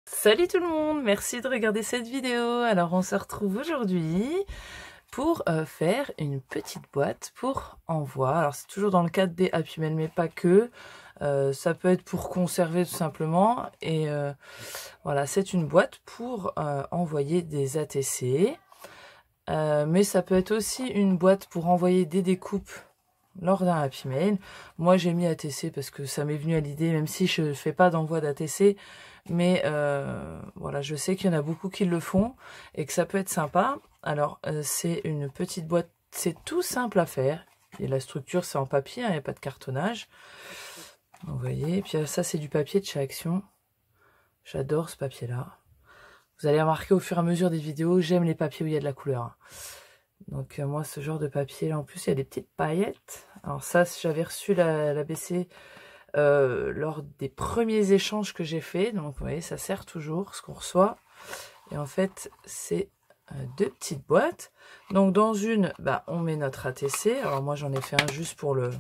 Salut tout le monde, merci de regarder cette vidéo. Alors on se retrouve aujourd'hui pour faire une petite boîte pour envoi. Alors c'est toujours dans le cadre des Happy Mail mais pas que. Ça peut être pour conserver tout simplement. Et voilà, c'est une boîte pour envoyer des ATC. Mais ça peut être aussi une boîte pour envoyer des découpes lors d'un Happy Mail. Moi j'ai mis ATC parce que ça m'est venu à l'idée, même si je ne fais pas d'envoi d'ATC. Mais voilà, je sais qu'il y en a beaucoup qui le font et que ça peut être sympa. Alors, c'est une petite boîte, c'est tout simple à faire. Et la structure, c'est en papier, il n'y a pas de cartonnage. Vous voyez, et puis ça, c'est du papier de chez Action. J'adore ce papier-là. Vous allez remarquer au fur et à mesure des vidéos, j'aime les papiers où il y a de la couleur. Donc moi, ce genre de papier-là, en plus, il y a des petites paillettes. Alors ça, j'avais reçu la BC... lors des premiers échanges que j'ai fait. Donc vous voyez, ça sert toujours ce qu'on reçoit. Et en fait, c'est deux petites boîtes. Donc dans une, on met notre ATC. Alors moi j'en ai fait un juste pour le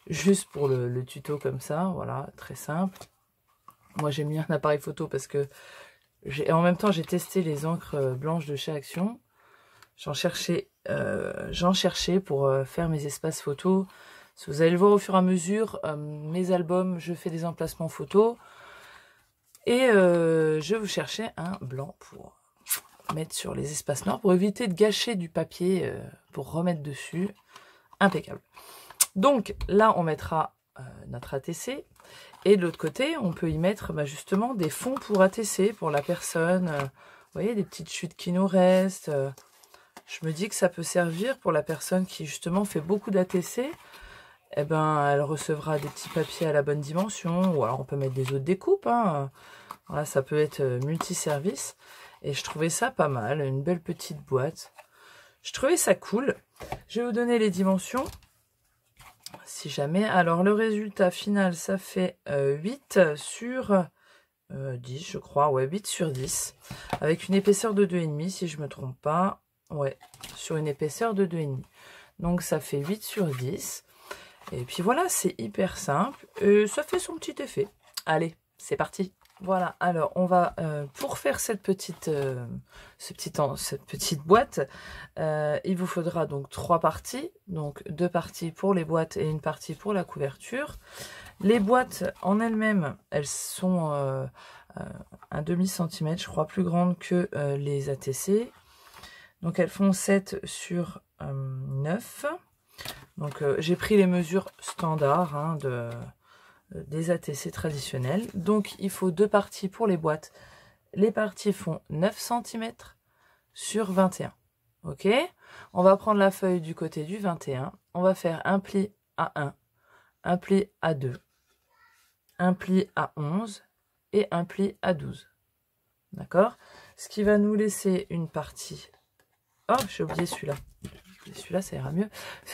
le tuto comme ça. Voilà, très simple. Moi j'ai mis un appareil photo parce que en même temps j'ai testé les encres blanches de chez Action. J'en cherchais pour faire mes espaces photos. Si vous allez le voir au fur et à mesure, mes albums, je fais des emplacements photos. Et je vous cherchais un blanc pour mettre sur les espaces noirs, pour éviter de gâcher du papier pour remettre dessus. Impeccable. Donc là, on mettra notre ATC. Et de l'autre côté, on peut y mettre justement des fonds pour ATC, pour la personne. Vous voyez, des petites chutes qui nous restent. Je me dis que ça peut servir pour la personne qui justement fait beaucoup d'ATC. Eh ben, elle recevra des petits papiers à la bonne dimension, ou alors on peut mettre des autres découpes, hein. Voilà, ça peut être multiservice. Et je trouvais ça pas mal, une belle petite boîte. Je trouvais ça cool. Je vais vous donner les dimensions, si jamais. Alors, le résultat final, ça fait 8 sur 10, je crois. Ouais, 8 sur 10. Avec une épaisseur de 2,5, si je me trompe pas. Ouais, sur une épaisseur de 2,5. Donc, ça fait 8 sur 10. Et puis voilà, c'est hyper simple. Ça fait son petit effet. Allez, c'est parti. Voilà, alors on va, pour faire cette petite boîte, il vous faudra donc 3 parties. Donc 2 parties pour les boîtes et une partie pour la couverture. Les boîtes en elles-mêmes, elles sont un demi-centimètre, je crois, plus grandes que les ATC. Donc elles font 7 sur 9. Donc j'ai pris les mesures standards des ATC traditionnels. Donc il faut 2 parties pour les boîtes. Les parties font 9 cm sur 21. Ok, on va prendre la feuille du côté du 21. On va faire un pli à 1, un pli à 2, un pli à 11 et un pli à 12. D'accord? Ce qui va nous laisser une partie... Oh, j'ai oublié celui-là. Celui-là, ça ira mieux.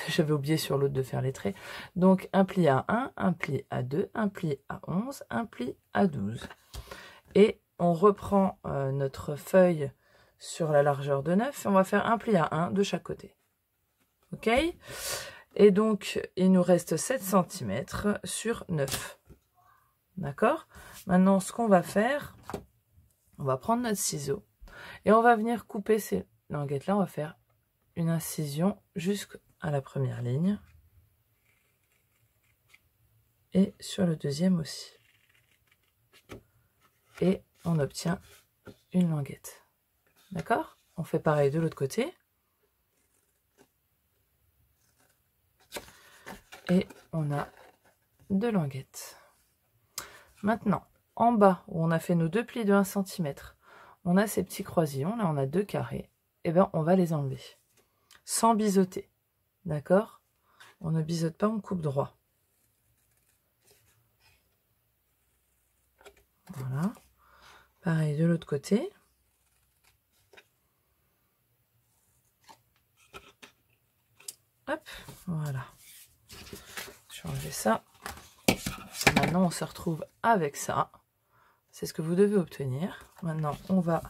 J'avais oublié sur l'autre de faire les traits. Donc, un pli à 1, un pli à 2, un pli à 11, un pli à 12. Et on reprend notre feuille sur la largeur de 9 et on va faire un pli à 1 de chaque côté. OK? Et donc, il nous reste 7 cm sur 9. D'accord? Maintenant, ce qu'on va faire, on va prendre notre ciseau et on va venir couper ces languettes-là. On va faire une incision jusqu'à la première ligne et sur le deuxième aussi, et on obtient une languette. D'accord? On fait pareil de l'autre côté et on a 2 languettes. Maintenant, en bas où on a fait nos 2 plis de 1 cm, on a ces petits croisillons, là on a 2 carrés, et bien on va les enlever sans biseauter. D'accord? On ne biseaute pas, on coupe droit. Voilà. Pareil de l'autre côté. Hop, voilà. Je vais enlever ça. Maintenant, on se retrouve avec ça. C'est ce que vous devez obtenir. Maintenant, on va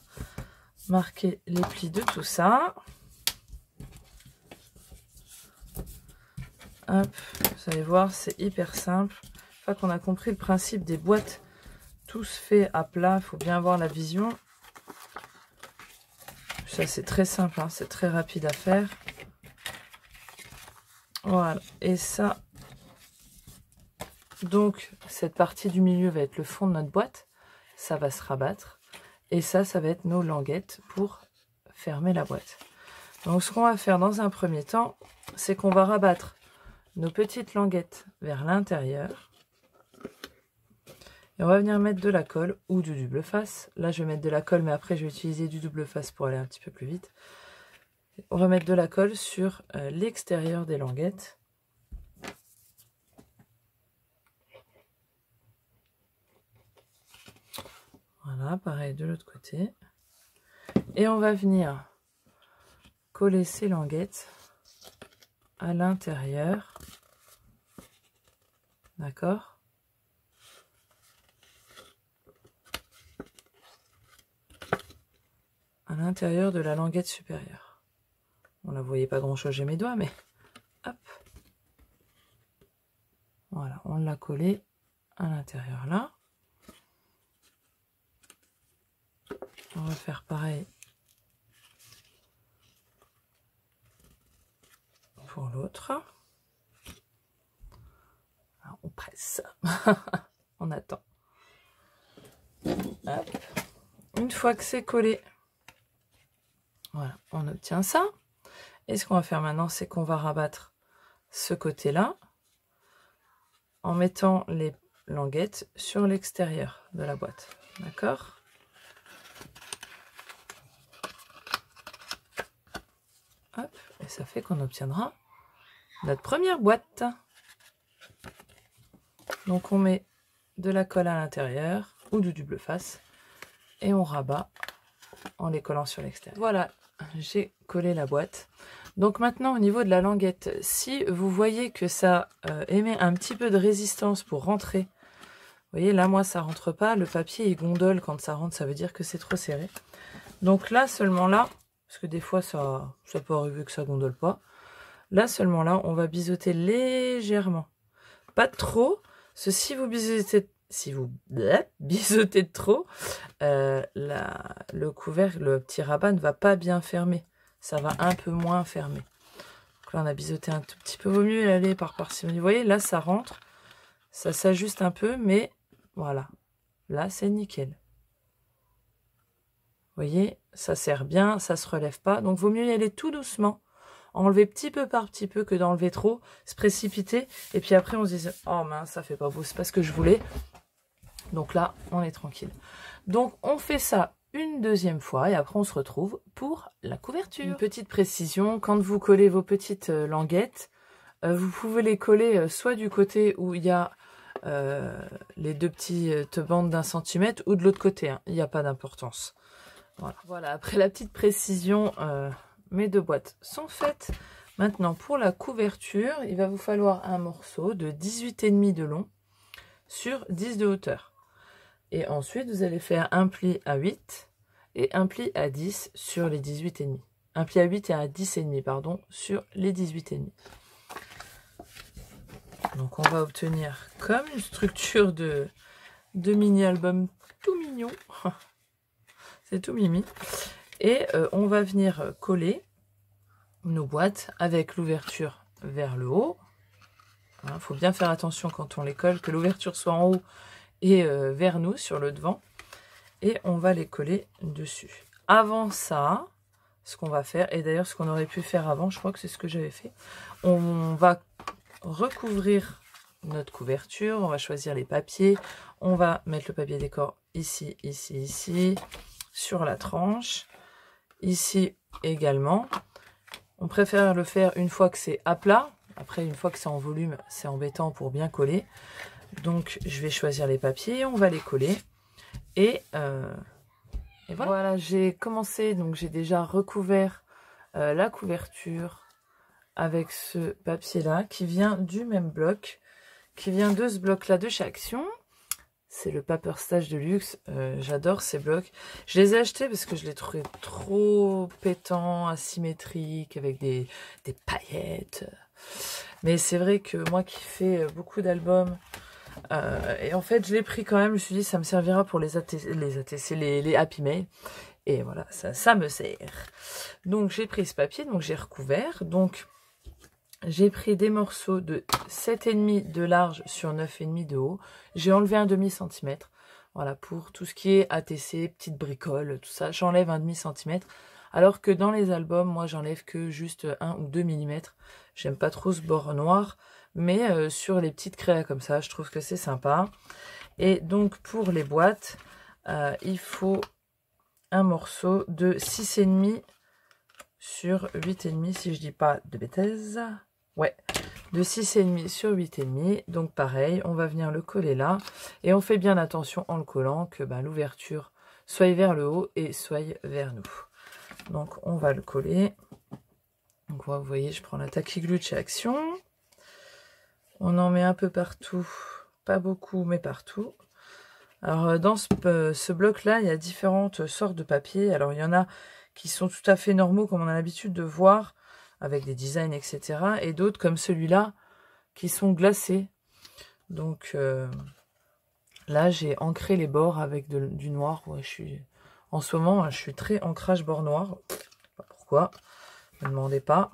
marquer les plis de tout ça. Hop, vous allez voir, c'est hyper simple. Une fois qu'on a compris le principe des boîtes tout se fait à plat, il faut bien avoir la vision. Ça c'est très simple, hein, c'est très rapide à faire. Voilà, et ça, donc cette partie du milieu va être le fond de notre boîte, ça va se rabattre. Et ça va être nos languettes pour fermer la boîte. Donc ce qu'on va faire dans un premier temps, c'est qu'on va rabattre nos petites languettes vers l'intérieur. Et on va venir mettre de la colle ou du double face. Là, je vais mettre de la colle, mais après, je vais utiliser du double face pour aller un petit peu plus vite. On va mettre de la colle sur l'extérieur des languettes. Voilà, pareil de l'autre côté. Et on va venir coller ces languettes à l'intérieur. D'accord ? À l'intérieur de la languette supérieure. On ne voyait pas grand chose, j'ai mes doigts, mais hop. Voilà, on l'a collé à l'intérieur là. On va faire pareil pour l'autre. On presse. On attend. Hop. Une fois que c'est collé, voilà, on obtient ça. Et ce qu'on va faire maintenant, c'est qu'on va rabattre ce côté-là en mettant les languettes sur l'extérieur de la boîte. D'accord ? Hop, et ça fait qu'on obtiendra notre première boîte. Donc on met de la colle à l'intérieur ou du double face et on rabat en les collant sur l'extérieur. Voilà, j'ai collé la boîte. Donc maintenant au niveau de la languette, si vous voyez que ça émet un petit peu de résistance pour rentrer, vous voyez là moi ça rentre pas, le papier il gondole quand ça rentre, ça veut dire que c'est trop serré. Donc là seulement là, parce que des fois ça peut arriver que ça gondole pas, là seulement là on va biseauter légèrement, pas trop, parce que si vous biseautez de trop, le couvercle, le petit rabat ne va pas bien fermer. Ça va un peu moins fermer. Donc là, on a biseauté un tout petit peu. Vaut mieux y aller par parcimonie. Vous voyez, là, ça rentre. Ça s'ajuste un peu, mais voilà. Là, c'est nickel. Vous voyez, ça serre bien, ça se relève pas. Donc, vaut mieux y aller tout doucement. Enlever petit peu par petit peu que d'enlever trop, se précipiter. Et puis après, on se dit, oh mince, ça fait pas beau, c'est pas ce que je voulais. Donc là, on est tranquille. Donc, on fait ça une deuxième fois et après, on se retrouve pour la couverture. Une petite précision, quand vous collez vos petites languettes, vous pouvez les coller soit du côté où il y a les deux petites bandes d'1 centimètre ou de l'autre côté. Hein. Il n'y a pas d'importance. Voilà, après la petite précision, mes deux boîtes sont faites. Maintenant, pour la couverture, il va vous falloir un morceau de 18,5 de long sur 10 de hauteur. Et ensuite, vous allez faire un pli à 8 et un pli à 10 sur les 18,5. Un pli à 8 et à 10,5, pardon, sur les 18,5. Donc, on va obtenir comme une structure de mini-album tout mignon. C'est tout mimi. Et on va venir coller nos boîtes avec l'ouverture vers le haut. Il faut bien faire attention quand on les colle, que l'ouverture soit en haut et vers nous, sur le devant. Et on va les coller dessus. Avant ça, ce qu'on va faire, et d'ailleurs ce qu'on aurait pu faire avant, je crois que c'est ce que j'avais fait, on va recouvrir notre couverture, on va choisir les papiers, on va mettre le papier décor ici, ici, ici, sur la tranche, ici également. On préfère le faire une fois que c'est à plat. Après, une fois que c'est en volume, c'est embêtant pour bien coller. Donc, je vais choisir les papiers, on va les coller. Et voilà, j'ai commencé, donc j'ai déjà recouvert la couverture avec ce papier-là qui vient du même bloc, qui vient de ce bloc-là de chez Action. C'est le Paper Stage de luxe. J'adore ces blocs. Je les ai achetés parce que je les trouvais trop pétants, asymétriques, avec des paillettes. Mais c'est vrai que moi qui fais beaucoup d'albums Et en fait, je l'ai pris quand même. Je me suis dit, ça me servira pour les ATC, les Happy Mail. Et voilà, ça me sert. Donc, j'ai pris ce papier, donc j'ai recouvert. Donc, j'ai pris des morceaux de 7,5 de large sur 9,5 de haut. J'ai enlevé un demi-centimètre. Voilà, pour tout ce qui est ATC, petites bricoles, tout ça, j'enlève un demi-centimètre. Alors que dans les albums, moi, j'enlève que juste 1 ou 2 mm. J'aime pas trop ce bord noir. Mais sur les petites créas comme ça, je trouve que c'est sympa. Et donc, pour les boîtes, il faut un morceau de 6,5 sur 8,5, si je dis pas de bêtises. Ouais, de 6,5 sur 8,5. Donc, pareil, on va venir le coller là. Et on fait bien attention en le collant que l'ouverture soit vers le haut et soit vers nous. Donc, on va le coller. Donc, vous voyez, je prends la tacky glue de chez Action. On en met un peu partout, pas beaucoup, mais partout. Alors, dans ce bloc-là, il y a différentes sortes de papier. Alors, il y en a qui sont tout à fait normaux, comme on a l'habitude de voir, avec des designs, etc. Et d'autres, comme celui-là, qui sont glacés. Donc, là, j'ai ancré les bords avec du noir. Ouais, en ce moment, je suis très ancrage bord noir. Je sais pas pourquoi, ne me demandez pas.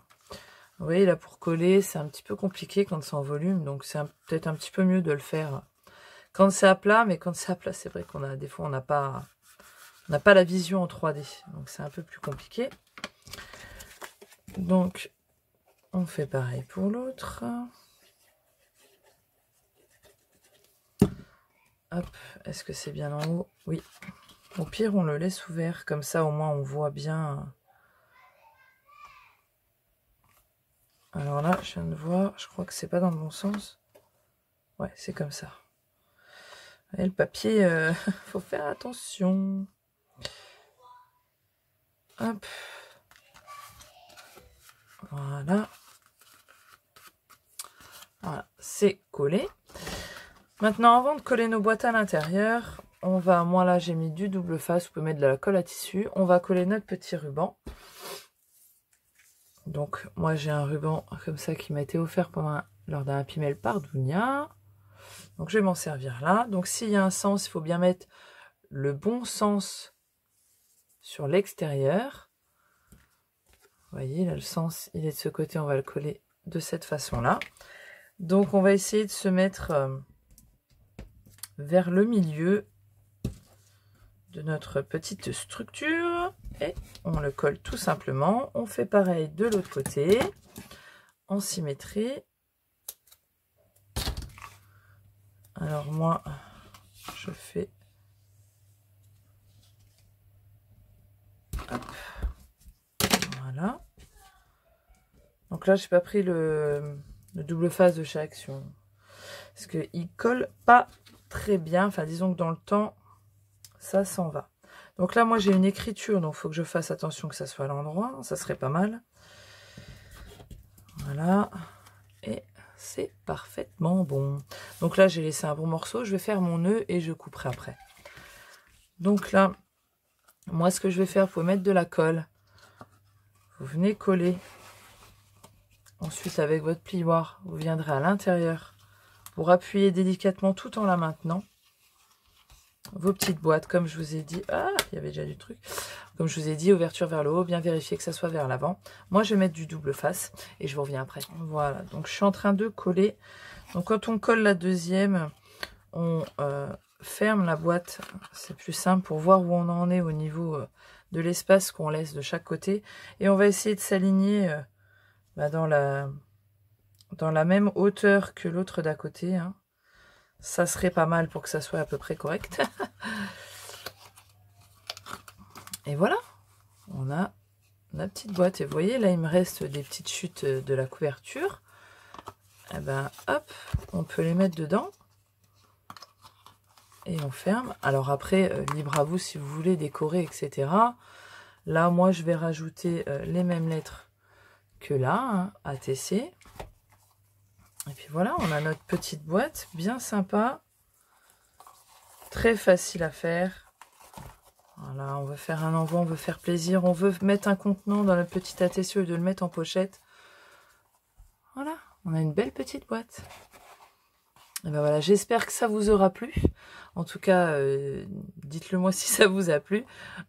Vous voyez, là, pour coller, c'est un petit peu compliqué quand c'est en volume. Donc, c'est peut-être un petit peu mieux de le faire quand c'est à plat. Mais quand c'est à plat, c'est vrai qu'on a des fois, on n'a pas la vision en 3D. Donc, c'est un peu plus compliqué. Donc, on fait pareil pour l'autre. Hop, est-ce que c'est bien en haut? Oui. Au pire, on le laisse ouvert. Comme ça, au moins, on voit bien. Alors là, je viens de voir. Je crois que c'est pas dans le bon sens. Ouais, c'est comme ça. Et le papier, faut faire attention. Hop. Voilà. Voilà, c'est collé. Maintenant, avant de coller nos boîtes à l'intérieur, on va, moi là j'ai mis du double face, vous pouvez mettre de la colle à tissu. On va coller notre petit ruban. Donc, moi j'ai un ruban comme ça qui m'a été offert lors d'un Happy Mail par Dounia. Donc, je vais m'en servir là. Donc, s'il y a un sens, il faut bien mettre le bon sens sur l'extérieur. Vous voyez, là, le sens, il est de ce côté. On va le coller de cette façon-là. Donc, on va essayer de se mettre vers le milieu de notre petite structure. Et on le colle tout simplement. On fait pareil de l'autre côté, en symétrie. Alors, moi, je fais... Hop. Voilà. Donc là, je n'ai pas pris le double face de chez Action. Parce qu'il colle pas très bien. Enfin, disons que dans le temps, ça s'en va. Donc là, moi, j'ai une écriture. Donc, il faut que je fasse attention que ça soit à l'endroit. Ça serait pas mal. Voilà. Et c'est parfaitement bon. Donc là, j'ai laissé un bon morceau. Je vais faire mon nœud et je couperai après. Donc là, moi, ce que je vais faire, pour mettre de la colle, vous venez coller. Ensuite, avec votre plioir, vous viendrez à l'intérieur pour appuyer délicatement tout en la maintenant. Vos petites boîtes, comme je vous ai dit. Ah, il y avait déjà du truc. Comme je vous ai dit, ouverture vers le haut, bien vérifier que ça soit vers l'avant. Moi, je vais mettre du double face et je vous reviens après. Voilà, donc je suis en train de coller. Donc, quand on colle la deuxième, on ferme la boîte. C'est plus simple pour voir où on en est au niveau de l'espace qu'on laisse de chaque côté. Et on va essayer de s'aligner dans la même hauteur que l'autre d'à côté. Hein. Ça serait pas mal pour que ça soit à peu près correct. Et voilà, on a la petite boîte. Et vous voyez, là, il me reste des petites chutes de la couverture. Et ben, hop, on peut les mettre dedans. Et on ferme. Alors après, libre à vous si vous voulez décorer, etc. Là, moi, je vais rajouter les mêmes lettres que là, hein, ATC. Et puis voilà, on a notre petite boîte, bien sympa. Très facile à faire. Voilà, on veut faire un envoi, on veut faire plaisir. On veut mettre un contenant dans notre petit ATC et de le mettre en pochette. Voilà, on a une belle petite boîte. Et ben voilà, j'espère que ça vous aura plu. En tout cas, dites-le moi si ça vous a plu.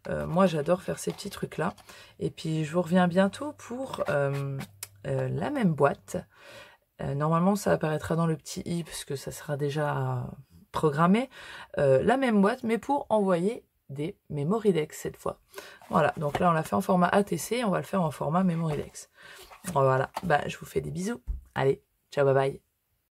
Moi, j'adore faire ces petits trucs-là. Et puis, je vous reviens bientôt pour la même boîte. Normalement, ça apparaîtra dans le petit i, puisque ça sera déjà programmé. La même boîte, mais pour envoyer des Memorydex cette fois. Voilà, donc là, on l'a fait en format ATC, on va le faire en format Memorydex. Voilà, bah, je vous fais des bisous. Allez, ciao, bye bye.